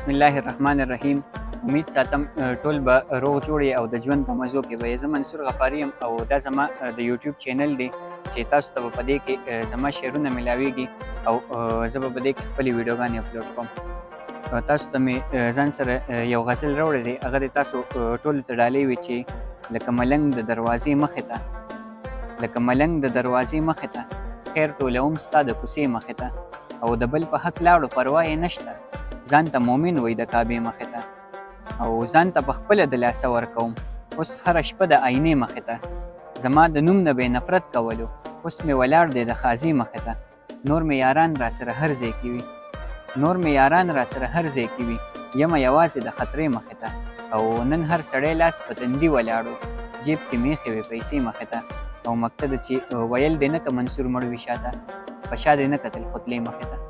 بسم الله الرحمن الرحیم. امید ساتم ټول به روغ جوړ او د ژوند په مزو کې به. زه منصور غفاري یم او دا زما د یوټیوب چینل دی چې تاسو ته به په دې کې زما شعرونه ملاویږي او زه به په دې کې خپلې ویډیوګانې اپلوډ کوم. تاسو ته مې ځان سره یو غزل راوړی دی، هغه د تاسو ټولو ته ډالۍ وي چې لکه ملنګ د دروازې مخې ته، لکه ملنګ د دروازې مخې ته، خیر ټولوم ستا د کوڅې مخې ته، او د بل په حق لاړو پروا یې نشته، ځان ته مومن وای د کعبې مخې ته، او ځان ته پخپله د لاسه ورکوم اوس هره شپه د آینې مخې ته، زما د نوم نه به نفرت کولو اوس مې ولاړ دی د خازې مخې ته، نور مې یاران را سره هر ځای کې وي، نور مې یاران را سره هر ځای کې وي، یمه یوازې د خطرې مخې ته، او نن هر سړی لاس په تندي ولاړو جیب کې میخې وې پیسې مخې ته، او مقصد چې ویل دې نه که منصور مړ وي شاته، په شا دې نه کتل خطلې مخې ته.